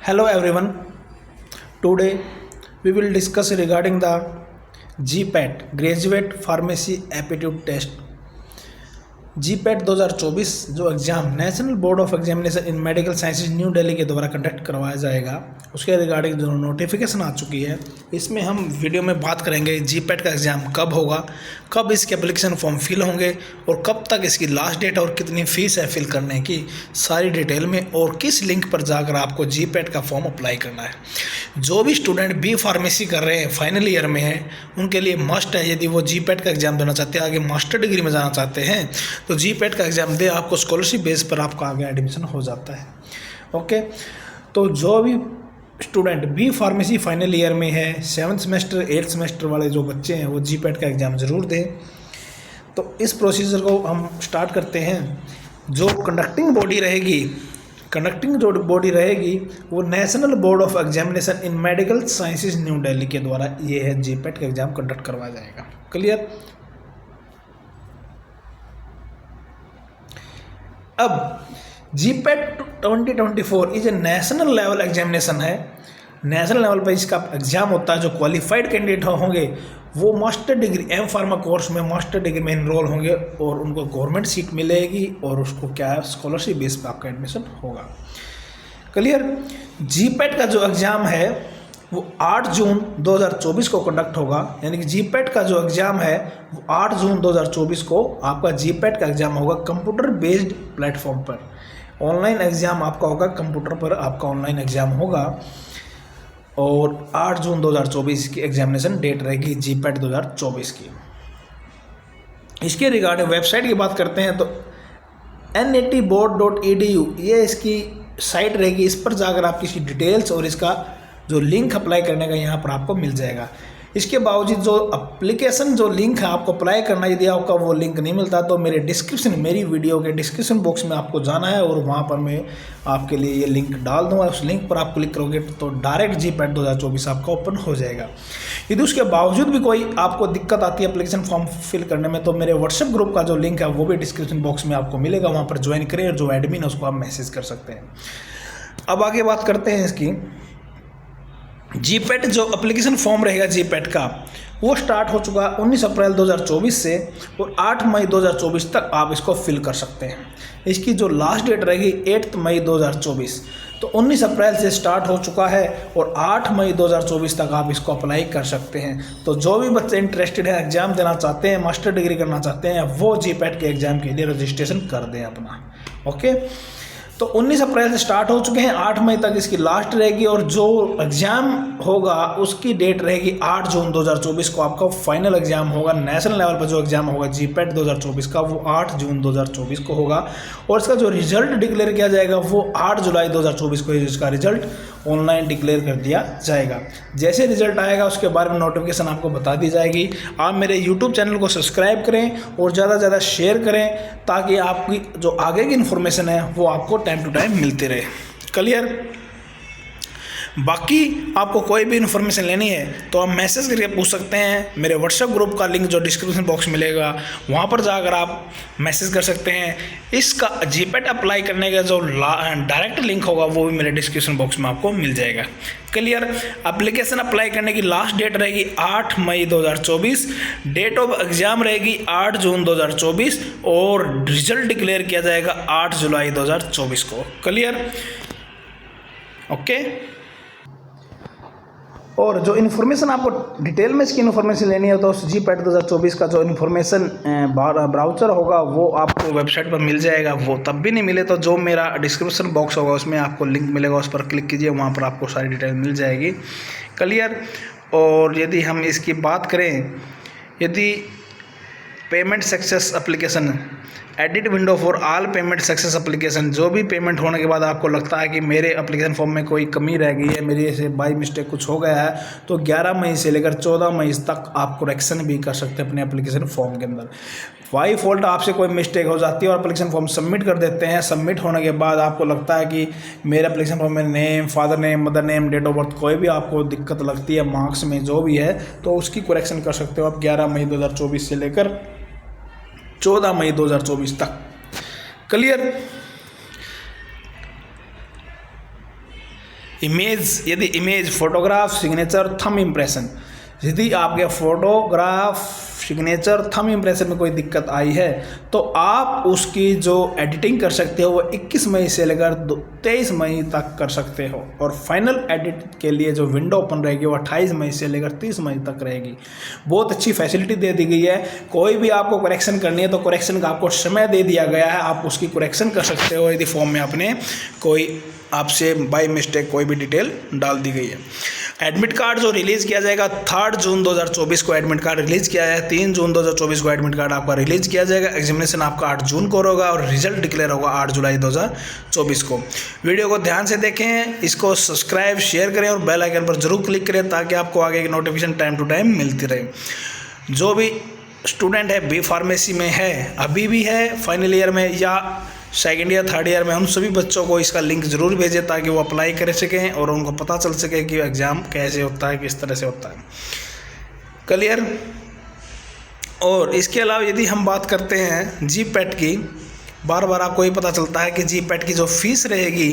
Hello everyone. Today we will discuss regarding the GPAT Graduate Pharmacy Aptitude Test. GPAT 2024 जो exam national board of examination in medical sciences new Delhi के द्वारा conduct करवाया जाएगा, उसके regarding जो notification आ चुकी है, इसमें हम वीडियो में बात करेंगे GPAT का एग्ज़ाम कब होगा, कब इसके एप्लीकेशन फॉर्म फिल होंगे और कब तक इसकी लास्ट डेट और कितनी फ़ीस है फिल करने की, सारी डिटेल में, और किस लिंक पर जाकर आपको GPAT का फॉर्म अप्लाई करना है। जो भी स्टूडेंट बी फार्मेसी कर रहे हैं, फाइनल ईयर में है, उनके लिए मस्ट है। यदि वो GPAT का एग्ज़ाम देना चाहते हैं, आगे मास्टर डिग्री में जाना चाहते हैं, तो GPAT का एग्ज़ाम दे, आपको स्कॉलरशिप बेस पर आपका आगे एडमिशन हो जाता है। ओके, तो जो भी student B pharmacy final year में है, 7th सेमेस्टर 8th सेमेस्टर वाले जो बच्चे हैं, वो GPAT का एग्ज़ाम ज़रूर दें। तो इस प्रोसीजर को हम स्टार्ट करते हैं। जो कंडक्टिंग बॉडी रहेगी वो national board of examination in medical sciences new Delhi के द्वारा ये है GPAT का एग्ज़ाम कंडक्ट करवाया जाएगा। क्लियर। अब GPAT 2024 is a national level examination है। नेशनल लेवल पर इसका एग्ज़ाम होता है। जो क्वालिफाइड कैंडिडेट होंगे वो master degree M pharma course में मास्टर डिग्री में इनरोल होंगे और उनको गवर्नमेंट सीट मिलेगी और उसको क्या है, स्कॉलरशिप बेस पर आपका एडमिशन होगा। क्लियर। GPAT का जो एग्ज़ाम है वो 8 जून 2024 को कंडक्ट होगा, यानी कि GPAT का जो एग्ज़ाम है वो 8 जून 2024 को आपका GPAT का एग्ज़ाम होगा कंप्यूटर बेस्ड प्लेटफॉर्म पर। ऑनलाइन एग्ज़ाम आपका होगा, कंप्यूटर पर आपका ऑनलाइन एग्ज़ाम होगा और 8 जून 2024 की एग्जामिनेशन डेट रहेगी GPAT 2024 की। इसके रिगार्डिंग वेबसाइट की बात करते हैं तो NATboard.edu ये इसकी साइट रहेगी। इस पर जाकर आप किसी डिटेल्स और इसका जो लिंक अप्लाई करने का यहाँ पर आपको मिल जाएगा। इसके बावजूद जो एप्लीकेशन जो लिंक है आपको अप्लाई करना, यदि आपका वो लिंक नहीं मिलता तो मेरी वीडियो के डिस्क्रिप्शन बॉक्स में आपको जाना है और वहाँ पर मैं आपके लिए ये लिंक डाल दूँगा। उस लिंक पर आप क्लिक करोगे तो डायरेक्ट GPAT 2024 आपका ओपन हो जाएगा। यदि उसके बावजूद भी कोई आपको दिक्कत आती है एप्लीकेशन फॉर्म फिल करने में, तो मेरे व्हाट्सएप ग्रुप का जो लिंक है वो भी डिस्क्रिप्शन बॉक्स में आपको मिलेगा, वहाँ पर ज्वाइन करें और जो एडमिन है उसको आप मैसेज कर सकते हैं। अब आगे बात करते हैं इसकी। GPAT जो एप्लीकेशन फॉर्म रहेगा GPAT का वो स्टार्ट हो चुका है 19 अप्रैल 2024 से और 8 मई 2024 तक आप इसको फिल कर सकते हैं। इसकी जो लास्ट डेट रहेगी 8 मई 2024। तो 19 अप्रैल से स्टार्ट हो चुका है और 8 मई 2024 तक आप इसको अप्लाई कर सकते हैं। तो जो भी बच्चे इंटरेस्टेड है, एग्ज़ाम देना चाहते हैं, मास्टर डिग्री करना चाहते हैं, वो GPAT के एग्ज़ाम के लिए रजिस्ट्रेशन कर दें अपना। ओके, तो 19 अप्रैल से स्टार्ट हो चुके हैं, 8 मई तक इसकी लास्ट रहेगी और जो एग्ज़ाम होगा उसकी डेट रहेगी 8 जून 2024 को आपका फाइनल एग्ज़ाम होगा। नेशनल लेवल पर जो एग्ज़ाम होगा GPAT 2024 का वो 8 जून 2024 को होगा और इसका जो रिजल्ट डिक्लेयर किया जाएगा वो 8 जुलाई 2024 को इसका रिजल्ट ऑनलाइन डिक्लेयर कर दिया जाएगा। जैसे रिजल्ट आएगा उसके बारे में नोटिफिकेशन आपको बता दी जाएगी। आप मेरे YouTube चैनल को सब्सक्राइब करें और ज़्यादा से ज़्यादा शेयर करें ताकि आपकी जो आगे की इन्फॉर्मेशन है वो आपको टाइम टू टाइम मिलती रहे। क्लियर। बाकी आपको कोई भी इन्फॉर्मेशन लेनी है तो आप मैसेज करके पूछ सकते हैं। मेरे व्हाट्सएप ग्रुप का लिंक जो डिस्क्रिप्शन बॉक्स मिलेगा वहाँ पर जाकर आप मैसेज कर सकते हैं। इसका GPAT अप्लाई करने का जो डायरेक्ट लिंक होगा वो भी मेरे डिस्क्रिप्शन बॉक्स में आपको मिल जाएगा। क्लियर। एप्लीकेशन अप्लाई करने की लास्ट डेट रहेगी 8 मई 2024, डेट ऑफ एग्ज़ाम रहेगी 8 जून 2024 और रिजल्ट डिक्लेयर किया जाएगा 8 जुलाई 2024 को। क्लियर। ओके। और जो इन्फॉर्मेशन आपको डिटेल में इसकी इन्फॉर्मेशन लेनी है तो उस GPAT 2024 का जो इन्फॉर्मेशन ब्राउचर होगा वो आपको वेबसाइट पर मिल जाएगा। वो तब भी नहीं मिले तो जो मेरा डिस्क्रिप्शन बॉक्स होगा उसमें आपको लिंक मिलेगा, उस पर क्लिक कीजिए, वहाँ पर आपको सारी डिटेल मिल जाएगी। क्लियर। और यदि हम इसकी बात करें, यदि payment success application edit window for all payment success application, जो भी पेमेंट होने के बाद आपको लगता है कि मेरे एप्लीकेशन फॉर्म में कोई कमी रह गई है, मेरे से बाई मिस्टेक कुछ हो गया है, तो 11 मई से लेकर 14 मई तक आप करेक्शन भी कर सकते हैं अपने एप्लीकेशन फॉर्म के अंदर। बाई फॉल्ट आपसे कोई मिस्टेक हो जाती है और एप्लीकेशन फॉर्म सबमिट कर देते हैं। सबमिट होने के बाद आपको लगता है कि मेरे एप्लीकेशन फॉर्म में name, father name, mother name, date of birth कोई भी आपको दिक्कत लगती है, मार्क्स में जो भी है, तो उसकी करेक्शन कर सकते हो आप 11 मई 2024 से लेकर 14 मई 2024 तक। क्लियर। इमेज, यदि image, photograph, signature, thumb impression, यदि आपके फोटोग्राफ, सिग्नेचर, थंब इम्प्रेशन में कोई दिक्कत आई है तो आप उसकी जो एडिटिंग कर सकते हो वो 21 मई से लेकर 23 मई तक कर सकते हो, और फाइनल एडिट के लिए जो विंडो ओपन रहेगी वो 28 मई से लेकर 30 मई तक रहेगी। बहुत अच्छी फैसिलिटी दे दी गई है। कोई भी आपको करेक्शन करनी है तो करेक्शन का आपको समय दे दिया गया है, आप उसकी करेक्शन कर सकते हो यदि फॉर्म में आपने कोई आपसे बाय मिस्टेक कोई भी डिटेल डाल दी गई है। एडमिट कार्ड जो रिलीज़ किया जाएगा 3 जून 2024 को एडमिट कार्ड रिलीज़ किया है, 3 जून 2024 को एडमिट कार्ड आपका रिलीज़ किया जाएगा। एग्जामिनेशन आपका 8 जून को होगा और रिजल्ट डिक्लेयर होगा 8 जुलाई 2024 को। वीडियो को ध्यान से देखें, इसको सब्सक्राइब, शेयर करें और बेल आइकन पर जरूर क्लिक करें ताकि आपको आगे की नोटिफिकेशन टाइम टू टाइम मिलती रहे। जो भी स्टूडेंट है बी फार्मेसी में है, अभी भी है फाइनल ईयर में या सेकेंड ईयर, थर्ड ईयर में, उन सभी बच्चों को इसका लिंक ज़रूर भेजें ताकि वो अप्लाई कर सकें और उनको पता चल सके कि एग्ज़ाम कैसे होता है, किस तरह से होता है। क्लियर। और इसके अलावा यदि हम बात करते हैं जी पैट की, बार बार आपको ये पता चलता है कि जी पैट की जो फ़ीस रहेगी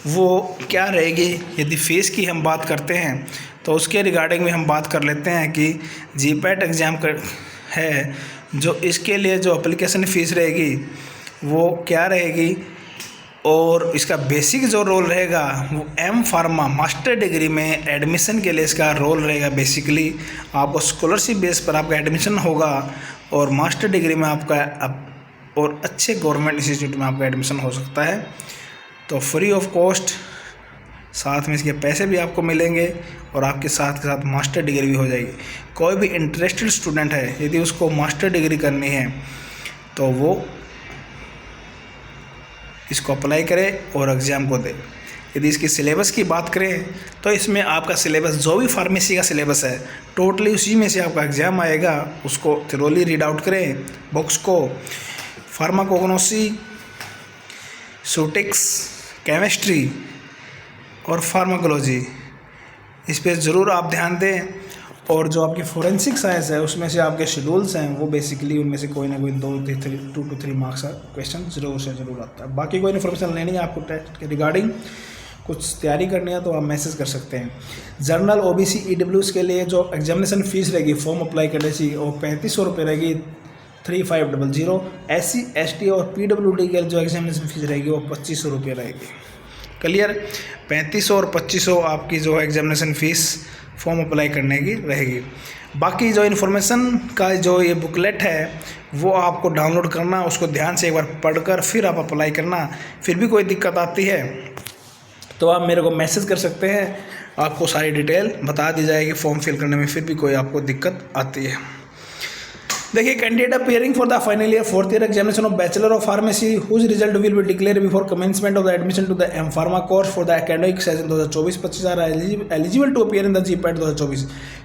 वो क्या रहेगी। यदि फ़ीस की हम बात करते हैं तो उसके रिगार्डिंग में हम बात कर लेते हैं कि जी पैट एग्ज़ाम है जो इसके लिए जो एप्लीकेशन फ़ीस रहेगी वो क्या रहेगी, और इसका बेसिक जो रोल रहेगा वो एम फार्मा मास्टर डिग्री में एडमिशन के लिए इसका रोल रहेगा। बेसिकली आपको स्कॉलरशिप बेस पर आपका एडमिशन होगा और मास्टर डिग्री में आपका और अच्छे गवर्नमेंट इंस्टीट्यूट में आपका एडमिशन हो सकता है। तो फ्री ऑफ कॉस्ट, साथ में इसके पैसे भी आपको मिलेंगे और आपके साथ के साथ मास्टर डिग्री भी हो जाएगी। कोई भी इंटरेस्टेड स्टूडेंट है यदि उसको मास्टर डिग्री करनी है तो वो इसको अप्लाई करें और एग्ज़ाम को दे। यदि इसकी सिलेबस की बात करें तो इसमें आपका सिलेबस जो भी फार्मेसी का सिलेबस है टोटली उसी में से आपका एग्ज़ाम आएगा। उसको थोरोली रीड आउट करें बुक्स को। फार्माकोग्नोसी, सूटिक्स, केमिस्ट्री और फार्माकोलॉजी, इस पर ज़रूर आप ध्यान दें। और जो आपकी फोरेंसिक साइंस है उसमें से आपके शेड्यूल्स हैं वो बेसिकली उनमें से कोई ना कोई 2 to 3 मार्क्स का क्वेश्चन ज़रूर आता है। बाकी कोई इन्फॉर्मेशन लेनी है आपको टेस्ट के रिगार्डिंग, कुछ तैयारी करनी है तो आप मैसेज कर सकते हैं। जनरल OBC EWS के लिए जो एग्जामिनेशन फ़ीस रहेगी फॉर्म अप्लाई करने से वो 3500 रुपये रहेगी, 3500। SC ST और PWD के जो एग्जामिनेशन फ़ीस रहेगी वो 2500 रुपये रहेगी। क्लियर। 3500 और 2500 आपकी जो एग्जामिनेशन फ़ीस फॉर्म अप्लाई करने की रहेगी। बाकी जो इन्फॉर्मेशन का जो ये बुकलेट है वो आपको डाउनलोड करना, उसको ध्यान से एक बार पढ़कर फिर आप अप्लाई करना। फिर भी कोई दिक्कत आती है तो आप मेरे को मैसेज कर सकते हैं, आपको सारी डिटेल बता दी जाएगी फॉर्म फिल करने में। फिर भी कोई आपको दिक्कत आती है, देखिए, candidate appearing for the final year 4th year examination of bachelor of pharmacy whose result will be declare before commencement of the admission to the M pharma course for the academic session 2024-25 are eligible to appear in the GPAT 2024।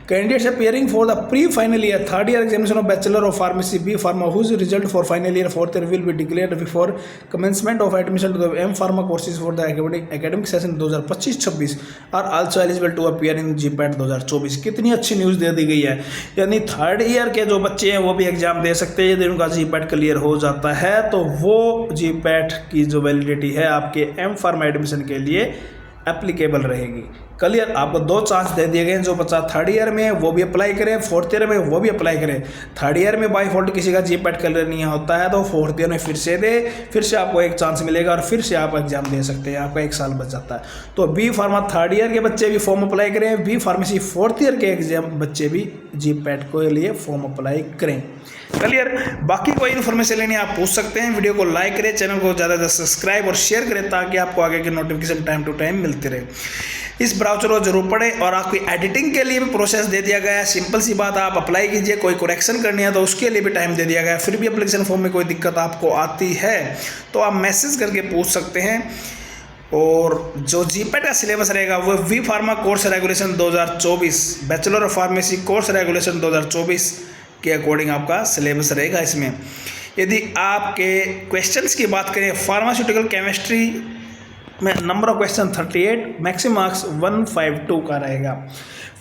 Candidates appearing for the pre final year 3rd year examination of bachelor of pharmacy B pharma whose result for final year 4th year will be declared before commencement of admission to the M pharma courses for the academic session 2025-26 are also eligible to appear in GPAT 2024। कितनी अच्छी news दे दी गई है, यानी 3rd year के जो बच्चे हैं वो भी एग्जाम दे सकते हैं। यदि उनका जी पैट क्लियर हो जाता है तो वो जी पैट की जो वैलिडिटी है आपके एम फार्मा एडमिशन के लिए एप्लीकेबल रहेगी। क्लियर। आपको 2 चांस दे दिए गए हैं, जो बच्चा 3rd ईयर में वो भी अप्लाई करें, 4th ईयर में वो भी अप्लाई करें। 3rd ईयर में बाई फॉल्ट किसी का जी पैट क्लियर नहीं होता है तो 4th ईयर में फिर से दे, फिर से आपको एक चांस मिलेगा और फिर से आप एग्जाम दे सकते हैं, आपका 1 साल बच जाता है। तो बी फार्मा 3rd ईयर के बच्चे भी फॉर्म अप्लाई करें, बी फार्मेसी 4th ईयर के एग्जाम बच्चे भी जी पैट के लिए फॉर्म अप्लाई करें। क्लियर। बाकी कोई इन्फॉर्मेशन लेनी आप पूछ सकते हैं। वीडियो को लाइक करें, चैनल को ज़्यादा से सब्सक्राइब और शेयर करें ताकि आपको आगे की नोटिफिकेशन टाइम टू टाइम मिलती रहे। इस ब्राउचर को जरूर पढ़ें और आपकी एडिटिंग के लिए भी प्रोसेस दे दिया गया है। सिंपल सी बात, आप अप्लाई कीजिए, कोई करेक्शन करनी है तो उसके लिए भी टाइम दे दिया गया है। फिर भी एप्लीकेशन फॉर्म में कोई दिक्कत आपको आती है तो आप मैसेज करके पूछ सकते हैं। और जो जीपैट का सिलेबस रहेगा वो B pharma course regulation 2024, bachelor of pharmacy course regulation 2024 के अकॉर्डिंग आपका सिलेबस रहेगा। इसमें यदि आपके क्वेश्चंस की बात करें, फार्मास्यूटिकल केमिस्ट्री में number of question 38, maximum marks 152 का रहेगा।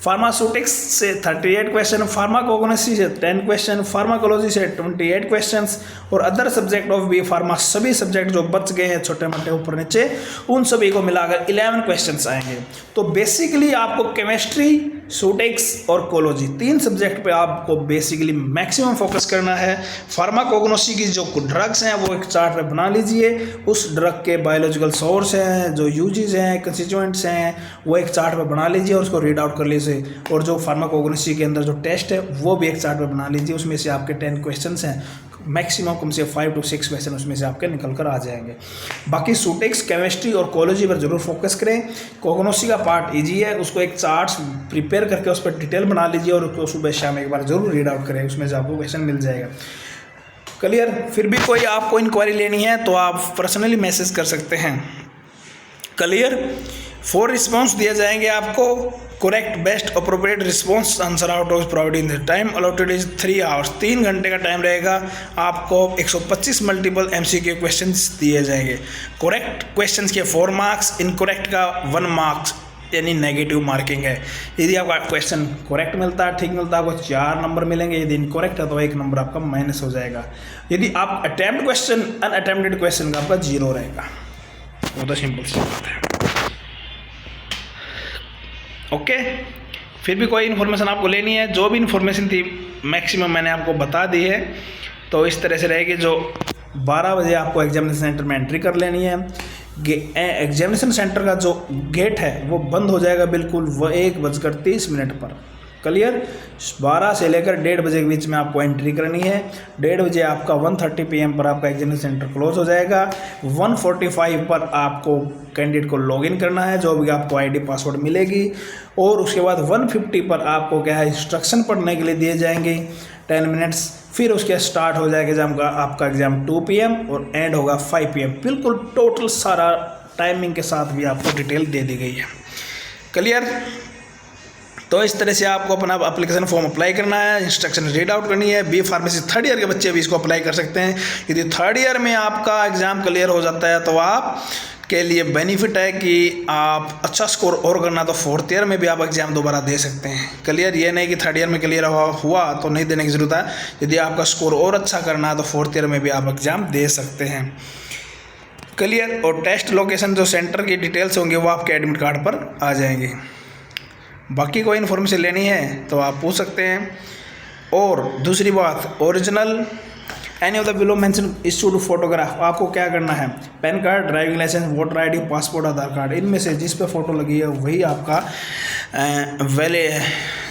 फार्मास्यूटिक्स से 38 क्वेश्चन, फार्माकोग्नोसी से 10 क्वेश्चन, फार्माकोलॉजी से 28 क्वेश्चंस और other subject of B pharma सभी सब्जेक्ट जो बच गए हैं छोटे मोटे ऊपर नीचे उन सभी को मिलाकर 11 क्वेश्चंस आएंगे। तो बेसिकली आपको केमिस्ट्री, सूटिक्स और कोलॉजी 3 सब्जेक्ट पे आपको बेसिकली मैक्सिमम फोकस करना है। फार्माकोग्नोसी की जो ड्रग्स हैं वो एक चार्ट पे बना लीजिए, उस ड्रग के बायोलॉजिकल सोर्स हैं, जो यूजेस हैं, कंस्टिट्यूएंट्स हैं, वो एक चार्ट पे बना लीजिए और उसको रीड आउट कर लीजिए। और जो फार्माकोग्नोसी के अंदर जो टेस्ट है वो भी एक चार्ट पे बना लीजिए, उसमें से आपके 10 क्वेश्चंस हैं, मैक्सिमम कम से 5 to 6 क्वेश्चन उसमें से आपके निकल कर आ जाएंगे। बाकी सूटिक्स, केमिस्ट्री और कोलॉजी पर जरूर फोकस करें। कोग्नोसी का पार्ट इजी है, उसको एक चार्ट प्रिपेयर करके उस पर डिटेल बना लीजिए और उसको सुबह शाम एक बार जरूर रीड आउट करें, उसमें से आपको क्वेश्चन मिल जाएगा। क्लियर? फिर भी कोई आपको इंक्वायरी लेनी है तो आप पर्सनली मैसेज कर सकते हैं। क्लियर? 4 रिस्पॉन्स दिए जाएंगे आपको। Correct, best, appropriate response, answer out of providing the time allotted is 3 hours. 3 घंटे का टाइम रहेगा। आपको 125 मल्टीपल MCQ क्वेश्चंस दिए जाएंगे। करेक्ट क्वेश्चंस के 4 मार्क्स, इनकरेक्ट का 1 मार्क्स यानी नेगेटिव मार्किंग है। यदि आपका क्वेश्चन करेक्ट मिलता है, ठीक मिलता है, आपको 4 नंबर मिलेंगे। यदि इनकरेक्ट है तो 1 नंबर आपका माइनस हो जाएगा। यदि आप अटैम्प्ट क्वेश्चन, अनअटेम्प्टेड क्वेश्चन का आपका 0 रहेगा। बहुत सिंपल सी बात है। ओके, फिर भी कोई इन्फॉर्मेशन आपको लेनी है, जो भी इन्फॉर्मेशन थी मैक्सिमम मैंने आपको बता दी है। तो इस तरह से रहेगी, जो 12 बजे आपको एग्जामिनेशन सेंटर में एंट्री कर लेनी है। एग्जामिनेशन सेंटर का जो गेट है वो बंद हो जाएगा बिल्कुल 1:30 पर। क्लियर? 12 से लेकर 1:30 बजे के बीच में आपको एंट्री करनी है। 1:30 बजे आपका 1:30 PM पर आपका एग्जामिनेशन सेंटर क्लोज हो जाएगा। 1:45 पर आपको कैंडिडेट को लॉगिन करना है, जो भी आपको ID पासवर्ड मिलेगी। और उसके बाद 1:50 पर आपको क्या है इंस्ट्रक्शन पढ़ने के लिए दिए जाएंगे 10 मिनट्स। फिर उसके स्टार्ट हो जाएगा एग्जाम का आपका एग्जाम 2 PM और एंड होगा 5 PM। बिल्कुल टोटल सारा टाइमिंग के साथ भी आपको डिटेल दे दी गई है। क्लियर? तो इस तरह से आपको अपना एप्लीकेशन फॉर्म अप्लाई करना है, इंस्ट्रक्शन रीड आउट करनी है। बी फार्मेसी 3rd ईयर के बच्चे भी इसको अप्लाई कर सकते हैं। यदि 3rd ईयर में आपका एग्ज़ाम क्लियर हो जाता है तो आप के लिए बेनिफिट है कि आप अच्छा स्कोर और करना तो 4th ईयर में भी आप एग्ज़ाम दोबारा दे सकते हैं। क्लियर? ये नहीं कि 3rd ईयर में क्लियर हुआ तो नहीं देने की ज़रूरत है। यदि आपका स्कोर और अच्छा करना है तो 4th ईयर में भी आप एग्ज़ाम दे सकते हैं। क्लियर? और टेस्ट लोकेशन जो सेंटर की डिटेल्स होंगे वो आपके एडमिट कार्ड पर आ जाएंगे। बाकी कोई इन्फॉर्मेशन लेनी है तो आप पूछ सकते हैं। और दूसरी बात, original any of the below mention issued photograph, आपको क्या करना है, PAN card, driving licence, voter ID, passport, Aadhaar card, इनमें से जिस पे फ़ोटो लगी है वही आपका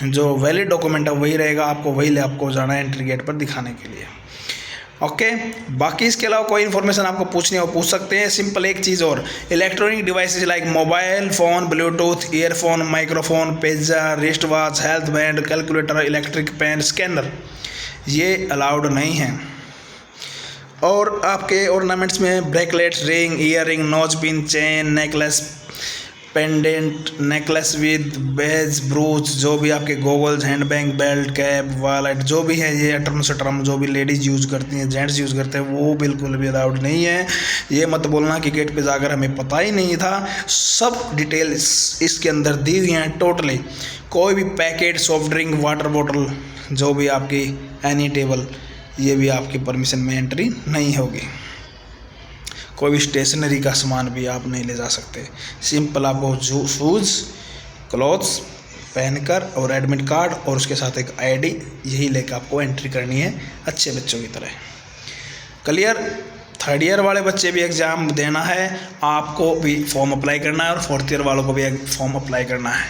जो वैलिड डॉक्यूमेंट है वही रहेगा। आपको वही ले आपको जाना है एंट्री गेट पर दिखाने के लिए। ओके, बाकी इसके अलावा कोई इन्फॉर्मेशन आपको पूछनी हो पूछ सकते हैं। सिंपल एक चीज़ और, electronic devices like mobile phone, bluetooth, earphone, microphone, pager, wrist watch, health band, calculator, electric pen, scanner, ये अलाउड नहीं है। और आपके ऑर्नामेंट्स में bracelets, ring, earring, nose pin, chain, necklace, pendant, necklace with badge, brooch, जो भी आपके goggles, handbag, belt, cap, wallet, जो भी है ये टर्म से टर्म जो भी लेडीज़ यूज़ करती हैं, जेंट्स यूज़ करते हैं, वो बिल्कुल भी अलाउड नहीं है। ये मत बोलना कि गेट पे जाकर हमें पता ही नहीं था। सब डिटेल इसके अंदर दी हुई हैं टोटली। कोई भी packet, soft drink, water bottle, जो भी आपकी एनी टेबल, ये भी आपकी परमिशन में एंट्री नहीं होगी। कोई भी स्टेशनरी का सामान भी आप नहीं ले जा सकते। सिंपल आपको शूज़, क्लॉथ्स पहनकर और एडमिट कार्ड और उसके साथ एक ID, यही लेकर आपको एंट्री करनी है अच्छे बच्चों की तरह। क्लियर? 3rd ईयर वाले बच्चे भी एग्ज़ाम देना है, आपको भी फॉर्म अप्लाई करना है और 4th ईयर वालों को भी फॉर्म अप्लाई करना है।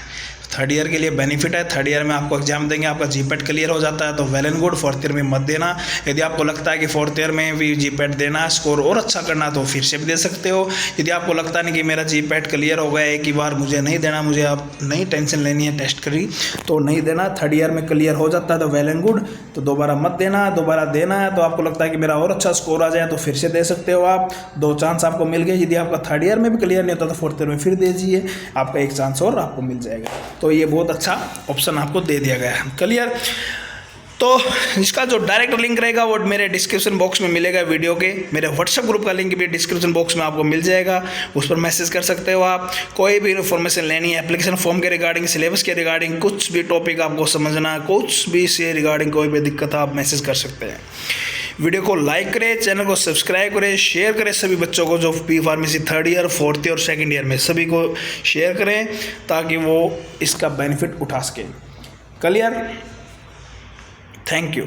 3rd ईयर के लिए बेनिफिट है, 3rd ईयर में आपको एग्जाम देंगे, आपका GPAT क्लियर हो जाता है तो well and good. 4th year में मत देना। यदि आपको लगता है कि 4th ईयर में भी GPAT देना है, स्कोर और अच्छा करना, तो फिर से भी दे सकते हो। यदि आपको लगता नहीं कि मेरा GPAT क्लियर हो गया एक ही बार, मुझे नहीं देना, मुझे आप नहीं टेंशन लेनी है टेस्ट करी, तो नहीं देना। 3rd ईयर में क्लियर हो जाता है तो वेल एंड गुड, तो दोबारा मत देना। दोबारा देना है तो आपको लगता है कि मेरा और अच्छा स्कोर आ जाए तो फिर से दे सकते हो आप। 2 चांस आपको मिल गए। यदि आपका 3rd ईयर में भी क्लियर नहीं होता तो 4th ईयर में फिर दे दीजिए, आपका 1 चांस और आपको मिल जाएगा। तो ये बहुत अच्छा ऑप्शन आपको दे दिया गया है। क्लियर? तो इसका जो डायरेक्ट लिंक रहेगा वो मेरे डिस्क्रिप्शन बॉक्स में मिलेगा वीडियो के। मेरे व्हाट्सएप ग्रुप का लिंक भी डिस्क्रिप्शन बॉक्स में आपको मिल जाएगा, उस पर मैसेज कर सकते हो आप। कोई भी इन्फॉर्मेशन लेनी है एप्लीकेशन फॉर्म के रिगार्डिंग, सिलेबस के रिगार्डिंग, कुछ भी टॉपिक आपको समझना है, कुछ भी से रिगार्डिंग कोई भी दिक्कत है, आप मैसेज कर सकते हैं। वीडियो को लाइक करें, चैनल को सब्सक्राइब करें, शेयर करें सभी बच्चों को जो B pharmacy 3rd year 4th year और 2nd ईयर में, सभी को शेयर करें ताकि वो इसका बेनिफिट उठा सकें। क्लियर? Thank you.